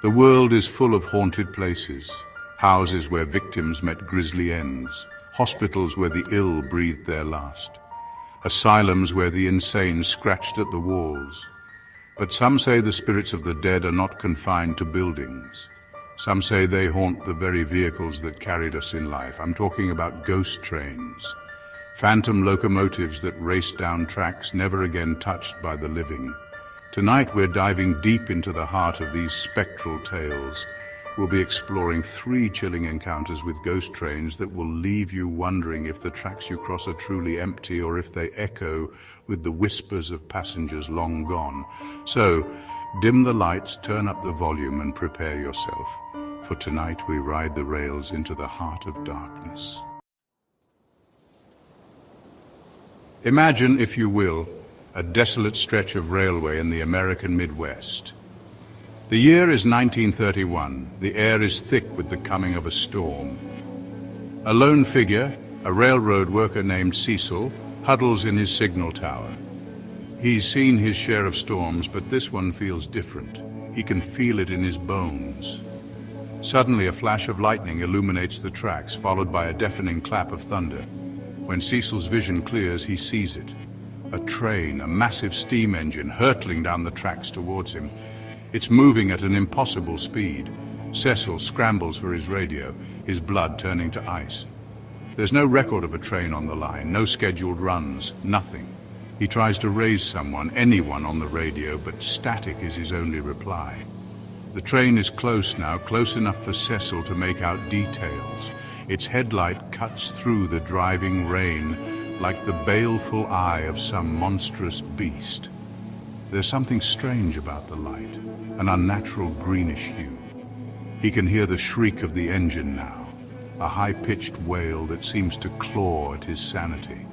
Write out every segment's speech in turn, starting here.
The world is full of haunted places, houses where victims met grisly ends, hospitals where the ill breathed their last, asylums where the insane scratched at the walls. But some say the spirits of the dead are not confined to buildings. Some say they haunt the very vehicles that carried us in life. I'm talking about ghost trains, phantom locomotives that race down tracks never again touched by the living. Tonight we're diving deep into the heart of these spectral tales. We'll be exploring 3 chilling encounters with ghost trains that will leave you wondering if the tracks you cross are truly empty or if they echo with the whispers of passengers long gone. So, dim the lights, turn up the volume and prepare yourself. For tonight we ride the rails into the heart of darkness. Imagine, if you will, a desolate stretch of railway in the American Midwest. The year is 1931. The air is thick with the coming of a storm. A lone figure, a railroad worker named Cecil, huddles in his signal tower. He's seen his share of storms, but this one feels different. He can feel it in his bones. Suddenly, a flash of lightning illuminates the tracks, followed by a deafening clap of thunder. When Cecil's vision clears, he sees it. A train, a massive steam engine, hurtling down the tracks towards him. It's moving at an impossible speed. Cecil scrambles for his radio, his blood turning to ice. There's no record of a train on the line, no scheduled runs, nothing. He tries to raise someone, anyone on the radio, but static is his only reply. The train is close now, close enough for Cecil to make out details. Its headlight cuts through the driving rain like the baleful eye of some monstrous beast. There's something strange about the light, an unnatural greenish hue. He can hear the shriek of the engine now, a high-pitched wail that seems to claw at his sanity.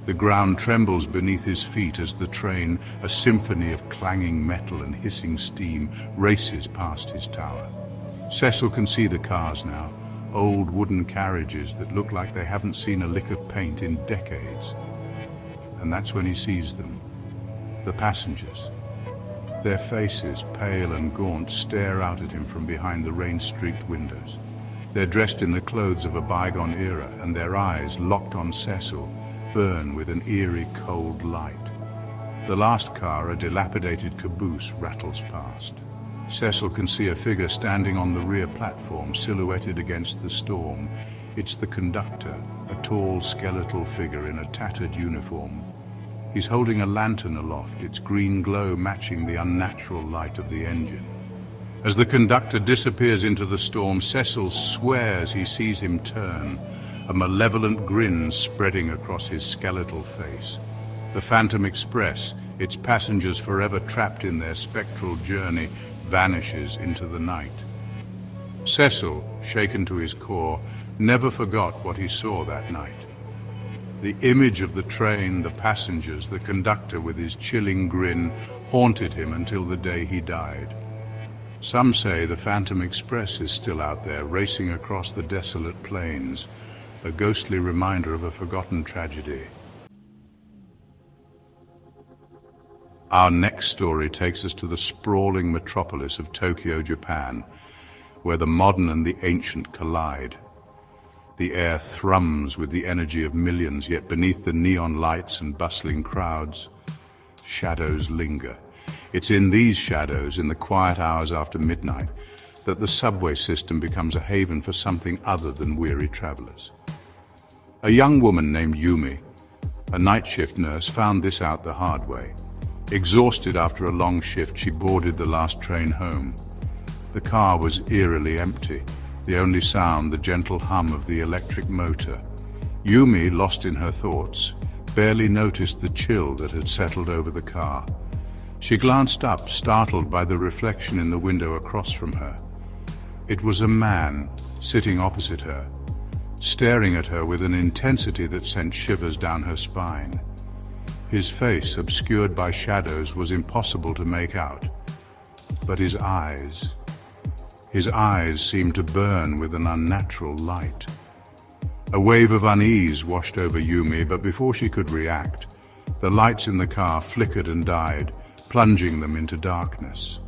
The ground trembles beneath his feet as the train, a symphony of clanging metal and hissing steam, races past his tower. Cecil can see the cars now, old wooden carriages that look like they haven't seen a lick of paint in decades. And that's when he sees them, the passengers. Their faces, pale and gaunt, stare out at him from behind the rain-streaked windows. They're dressed in the clothes of a bygone era, and their eyes, locked on Cecil, burn with an eerie, cold light. The last car, a dilapidated caboose, rattles past. Cecil can see a figure standing on the rear platform, silhouetted against the storm. It's the conductor, a tall, skeletal figure in a tattered uniform. He's holding a lantern aloft, its green glow matching the unnatural light of the engine. As the conductor disappears into the storm, Cecil swears he sees him turn, a malevolent grin spreading across his skeletal face. The Phantom Express, its passengers forever trapped in their spectral journey, vanishes into the night. Cecil, shaken to his core, never forgot what he saw that night. The image of the train, the passengers, the conductor with his chilling grin haunted him until the day he died. Some say the Phantom Express is still out there, racing across the desolate plains, a ghostly reminder of a forgotten tragedy. Our next story takes us to the sprawling metropolis of Tokyo, Japan, where the modern and the ancient collide. The air thrums with the energy of millions, yet beneath the neon lights and bustling crowds, shadows linger. It's in these shadows, in the quiet hours after midnight, that the subway system becomes a haven for something other than weary travelers. A young woman named Yumi, a night shift nurse, found this out the hard way. Exhausted after a long shift, she boarded the last train home. The car was eerily empty, the only sound the gentle hum of the electric motor. Yumi, lost in her thoughts, barely noticed the chill that had settled over the car. She glanced up, startled by the reflection in the window across from her. It was a man sitting opposite her, staring at her with an intensity that sent shivers down her spine. His face, obscured by shadows, was impossible to make out. But his eyes seemed to burn with an unnatural light. A wave of unease washed over Yumi, but before she could react, the lights in the car flickered and died, plunging them into darkness.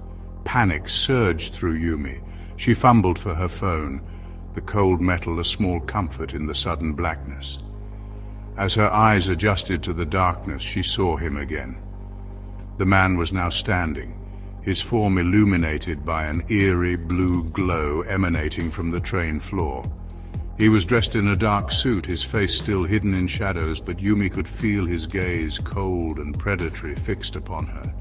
Panic surged through Yumi. She fumbled for her phone, the cold metal a small comfort in the sudden blackness. As her eyes adjusted to the darkness, she saw him again. The man was now standing, his form illuminated by an eerie blue glow emanating from the train floor. He was dressed in a dark suit, his face still hidden in shadows, but Yumi could feel his gaze, cold and predatory, fixed upon her.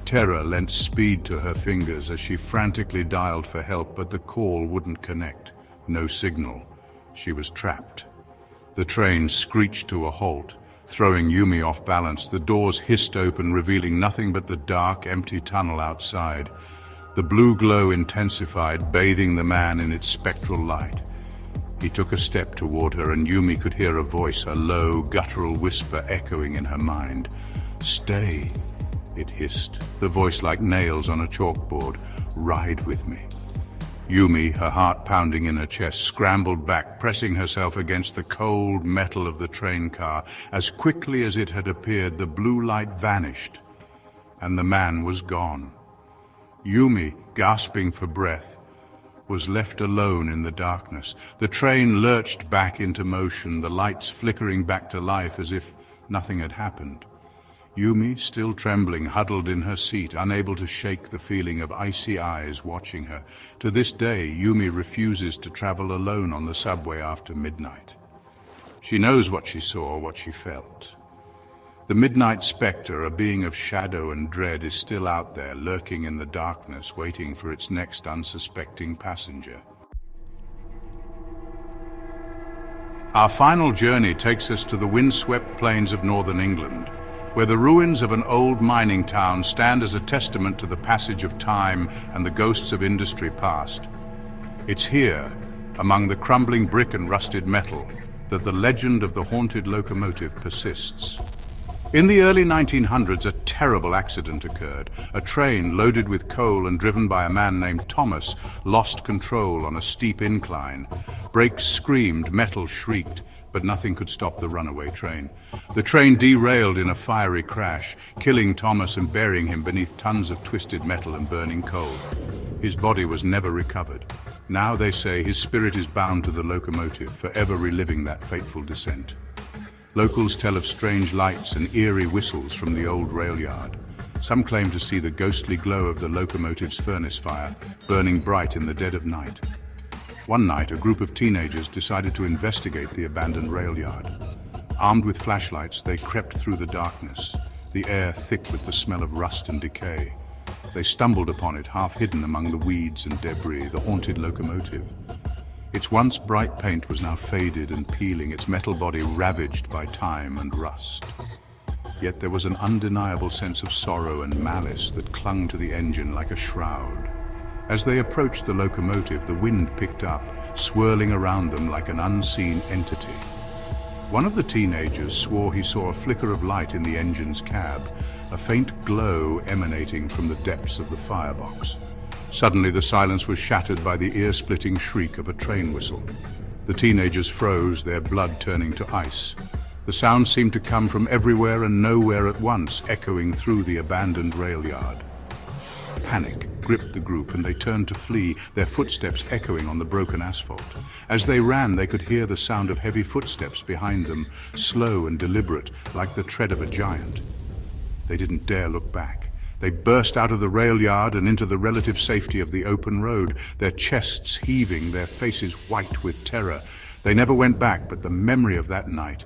Terror lent speed to her fingers as she frantically dialed for help, but the call wouldn't connect. No signal. She was trapped. The train screeched to a halt, throwing Yumi off balance. The doors hissed open, revealing nothing but the dark, empty tunnel outside. The blue glow intensified, bathing the man in its spectral light. He took a step toward her, and Yumi could hear a voice, a low, guttural whisper echoing in her mind. "Stay," it hissed, the voice like nails on a chalkboard. "Ride with me." Yumi, her heart pounding in her chest, scrambled back, pressing herself against the cold metal of the train car. As quickly as it had appeared, the blue light vanished, and the man was gone. Yumi, gasping for breath, was left alone in the darkness. The train lurched back into motion, the lights flickering back to life as if nothing had happened. Yumi, still trembling, huddled in her seat, unable to shake the feeling of icy eyes watching her. To this day, Yumi refuses to travel alone on the subway after midnight. She knows what she saw, what she felt. The midnight specter, a being of shadow and dread, is still out there, lurking in the darkness, waiting for its next unsuspecting passenger. Our final journey takes us to the windswept plains of northern England, where the ruins of an old mining town stand as a testament to the passage of time and the ghosts of industry past. It's here, among the crumbling brick and rusted metal, that the legend of the haunted locomotive persists. In the early 1900s, a terrible accident occurred. A train loaded with coal and driven by a man named Thomas lost control on a steep incline. Brakes screamed, metal shrieked, but nothing could stop the runaway train. The train derailed in a fiery crash, killing Thomas and burying him beneath tons of twisted metal and burning coal. His body was never recovered. Now they say his spirit is bound to the locomotive, forever reliving that fateful descent. Locals tell of strange lights and eerie whistles from the old rail yard. Some claim to see the ghostly glow of the locomotive's furnace fire, burning bright in the dead of night. One night, a group of teenagers decided to investigate the abandoned rail yard. Armed with flashlights, they crept through the darkness, the air thick with the smell of rust and decay. They stumbled upon it, half hidden among the weeds and debris, the haunted locomotive. Its once bright paint was now faded and peeling, its metal body ravaged by time and rust. Yet there was an undeniable sense of sorrow and malice that clung to the engine like a shroud. As they approached the locomotive, the wind picked up, swirling around them like an unseen entity. One of the teenagers swore he saw a flicker of light in the engine's cab, a faint glow emanating from the depths of the firebox. Suddenly, the silence was shattered by the ear-splitting shriek of a train whistle. The teenagers froze, their blood turning to ice. The sound seemed to come from everywhere and nowhere at once, echoing through the abandoned rail yard. Panic gripped the group and they turned to flee, their footsteps echoing on the broken asphalt. As they ran, they could hear the sound of heavy footsteps behind them, slow and deliberate, like the tread of a giant. They didn't dare look back. They burst out of the rail yard and into the relative safety of the open road, their chests heaving, their faces white with terror. They never went back, but the memory of that night,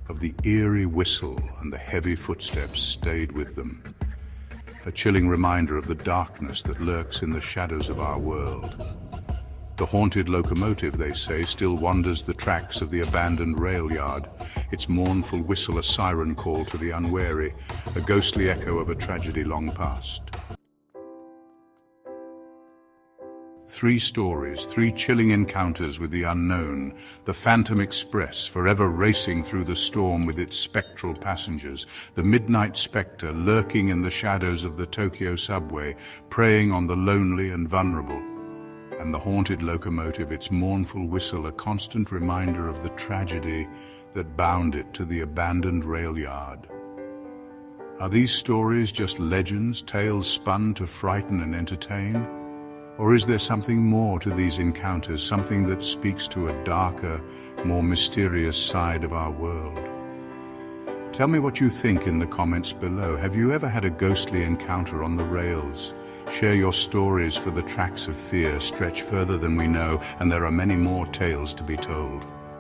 of the eerie whistle and the heavy footsteps, stayed with them. A chilling reminder of the darkness that lurks in the shadows of our world. The haunted locomotive, they say, still wanders the tracks of the abandoned rail yard, its mournful whistle a siren call to the unwary, a ghostly echo of a tragedy long past. 3 stories, 3 chilling encounters with the unknown, the Phantom Express forever racing through the storm with its spectral passengers, the midnight specter lurking in the shadows of the Tokyo subway, preying on the lonely and vulnerable, and the haunted locomotive, its mournful whistle a constant reminder of the tragedy that bound it to the abandoned rail yard. Are these stories just legends, tales spun to frighten and entertain? Or is there something more to these encounters, something that speaks to a darker, more mysterious side of our world? Tell me what you think in the comments below. Have you ever had a ghostly encounter on the rails? Share your stories, for the tracks of fear stretch further than we know, and there are many more tales to be told.